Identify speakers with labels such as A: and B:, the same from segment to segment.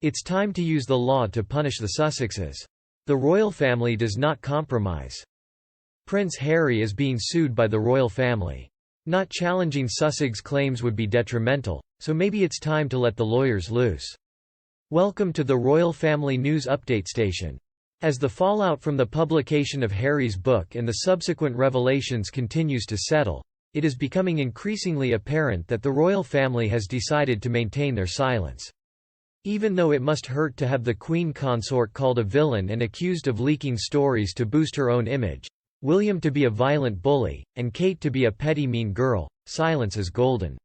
A: It's time to use the law to punish the Sussexes. The royal family does not compromise. Prince Harry is being sued by the royal family. Not challenging Sussex claims would be detrimental, so maybe it's time to let the lawyers loose. Welcome to the Royal Family News Update Station. As the fallout from the publication of Harry's book and the subsequent revelations continues to settle, it is becoming increasingly apparent that the royal family has decided to maintain their silence. Even though it must hurt to have the Queen consort called a villain and accused of leaking stories to boost her own image, William to be a violent bully, and Kate to be a petty mean girl, silence is golden.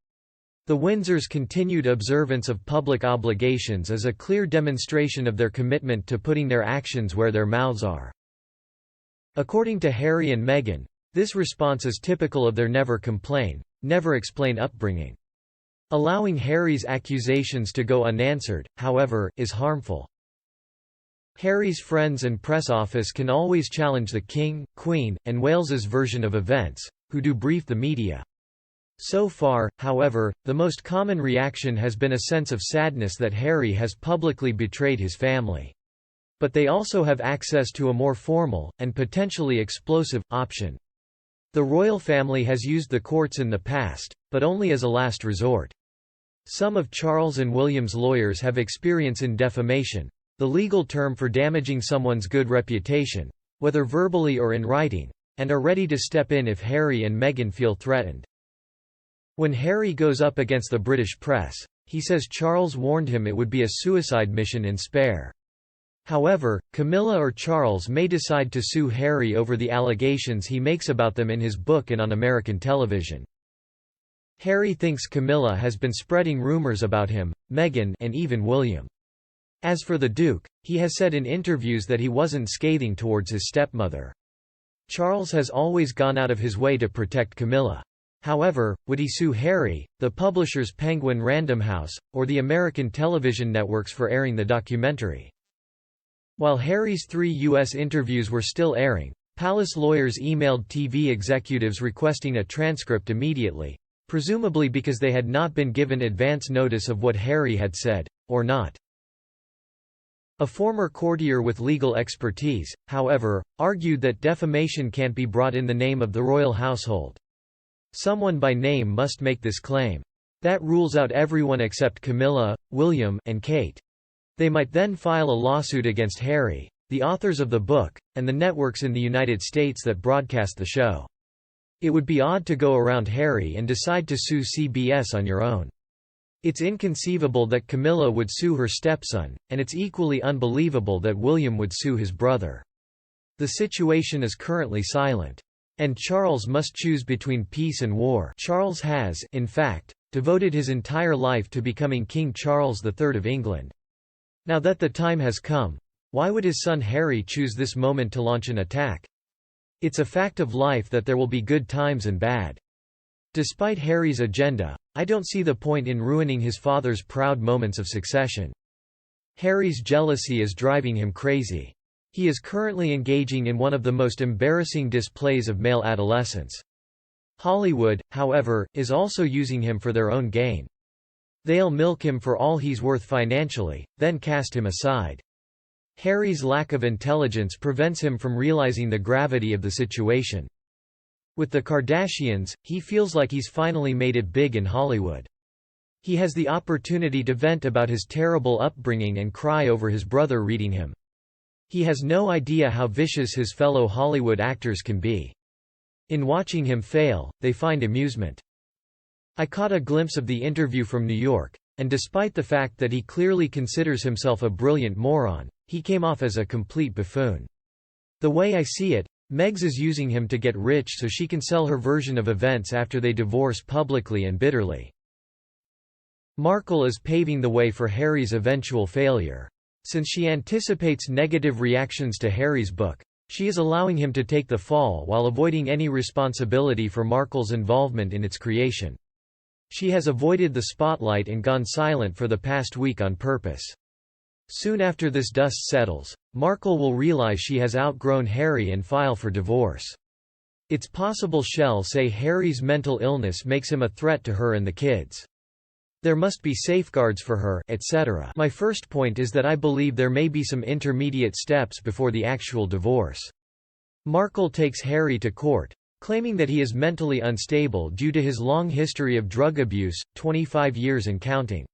A: The Windsors' continued observance of public obligations is a clear demonstration of their commitment to putting their actions where their mouths are. According to Harry and Meghan, this response is typical of their never complain, never explain upbringing. Allowing Harry's accusations to go unanswered, however, is harmful. Harry's friends and press office can always challenge the King, Queen, and Wales's version of events, who do brief the media. So far, however, the most common reaction has been a sense of sadness that Harry has publicly betrayed his family. But they also have access to a more formal, and potentially explosive, option. The royal family has used the courts in the past, but only as a last resort. Some of Charles and William's lawyers have experience in defamation, the legal term for damaging someone's good reputation, whether verbally or in writing, and are ready to step in if Harry and Meghan feel threatened. When Harry goes up against the British press, he says Charles warned him it would be a suicide mission in spare. However, Camilla or Charles may decide to sue Harry over the allegations he makes about them in his book and on American television. Harry thinks Camilla has been spreading rumors about him, Meghan, and even William. As for the Duke, he has said in interviews that he wasn't scathing towards his stepmother. Charles has always gone out of his way to protect Camilla. However, would he sue Harry, the publishers Penguin Random House, or the American television networks for airing the documentary? While Harry's 3 U.S. interviews were still airing, palace lawyers emailed TV executives requesting a transcript immediately, presumably because they had not been given advance notice of what Harry had said, or not. A former courtier with legal expertise, however, argued that defamation can't be brought in the name of the royal household. Someone by name must make this claim. That rules out everyone except Camilla, William, and Kate. They might then file a lawsuit against Harry, the authors of the book, and the networks in the United States that broadcast the show. It would be odd to go around Harry and decide to sue CBS on your own. It's inconceivable that Camilla would sue her stepson, and it's equally unbelievable that William would sue his brother. The situation is currently silent. And Charles must choose between peace and war. Charles has, in fact, devoted his entire life to becoming King Charles III of England. Now that the time has come, why would his son Harry choose this moment to launch an attack? It's a fact of life that there will be good times and bad. Despite Harry's agenda, I don't see the point in ruining his father's proud moments of succession. Harry's jealousy is driving him crazy. He is currently engaging in one of the most embarrassing displays of male adolescence. Hollywood, however, is also using him for their own gain. They'll milk him for all he's worth financially, then cast him aside. Harry's lack of intelligence prevents him from realizing the gravity of the situation. With the Kardashians, he feels like he's finally made it big in Hollywood. He has the opportunity to vent about his terrible upbringing and cry over his brother reading him. He has no idea how vicious his fellow Hollywood actors can be. In watching him fail, they find amusement. I caught a glimpse of the interview from New York, and despite the fact that he clearly considers himself a brilliant moron, he came off as a complete buffoon. The way I see it, Meg's is using him to get rich so she can sell her version of events after they divorce publicly and bitterly. Markle is paving the way for Harry's eventual failure. Since she anticipates negative reactions to Harry's book, she is allowing him to take the fall while avoiding any responsibility for Markle's involvement in its creation. She has avoided the spotlight and gone silent for the past week on purpose. Soon after this dust settles, Markle will realize she has outgrown Harry and file for divorce. It's possible she'll say Harry's mental illness makes him a threat to her and the kids. There must be safeguards for her, etc. My first point is that I believe there may be some intermediate steps before the actual divorce. Markle takes Harry to court, claiming that he is mentally unstable due to his long history of drug abuse, 25 years and counting.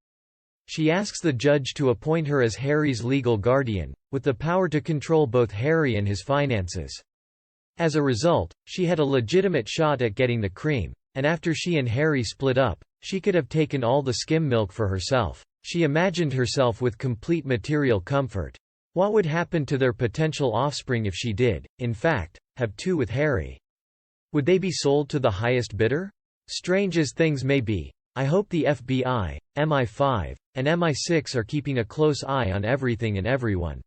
A: She asks the judge to appoint her as Harry's legal guardian, with the power to control both Harry and his finances. As a result, she had a legitimate shot at getting the cream, and after she and Harry split up, she could have taken all the skim milk for herself. She imagined herself with complete material comfort. What would happen to their potential offspring if she did, in fact, have two with Harry? Would they be sold to the highest bidder? Strange as things may be, I hope the FBI, MI5, and MI6 are keeping a close eye on everything and everyone.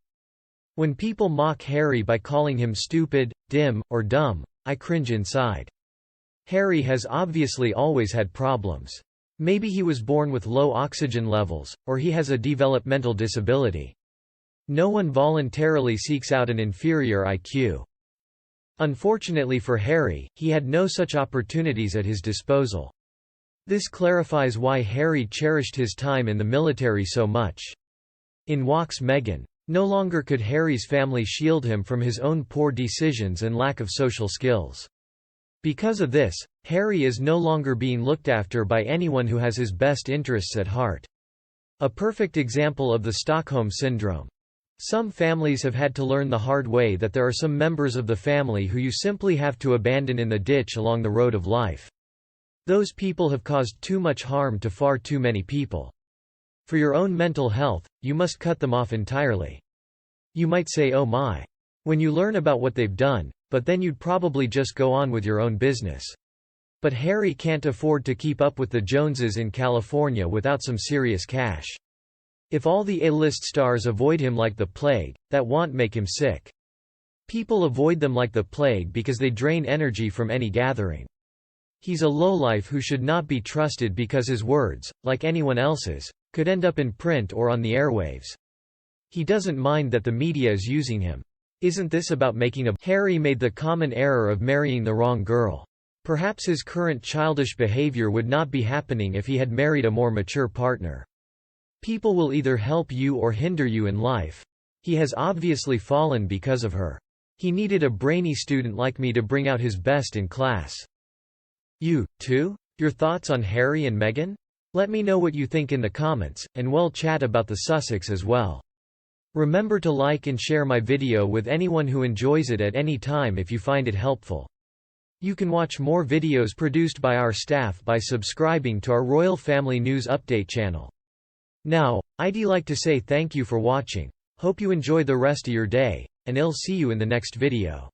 A: When people mock Harry by calling him stupid, dim, or dumb, I cringe inside. Harry has obviously always had problems. Maybe he was born with low oxygen levels, or he has a developmental disability. No one voluntarily seeks out an inferior IQ. Unfortunately for Harry, he had no such opportunities at his disposal. This clarifies why Harry cherished his time in the military so much. In walks Meghan. No longer could Harry's family shield him from his own poor decisions and lack of social skills. Because of this, Harry is no longer being looked after by anyone who has his best interests at heart. A perfect example of the Stockholm Syndrome. Some families have had to learn the hard way that there are some members of the family who you simply have to abandon in the ditch along the road of life. Those people have caused too much harm to far too many people. For your own mental health, you must cut them off entirely. You might say oh my, when you learn about what they've done, but then you'd probably just go on with your own business. But Harry can't afford to keep up with the Joneses in California without some serious cash. If all the A-list stars avoid him like the plague, that won't make him sick. People avoid them like the plague because they drain energy from any gathering. He's a lowlife who should not be trusted because his words, like anyone else's, could end up in print or on the airwaves. He doesn't mind that the media is using him. Isn't this about making a— Harry made the common error of marrying the wrong girl. Perhaps his current childish behavior would not be happening if he had married a more mature partner. People will either help you or hinder you in life. He has obviously fallen because of her. He needed a brainy student like me to bring out his best in class. You, too? Your thoughts on Harry and Meghan? Let me know what you think in the comments, and we'll chat about the Sussex as well. Remember to like and share my video with anyone who enjoys it at any time if you find it helpful. You can watch more videos produced by our staff by subscribing to our Royal Family News Update channel. Now, I'd like to say thank you for watching. Hope you enjoy the rest of your day, and I'll see you in the next video.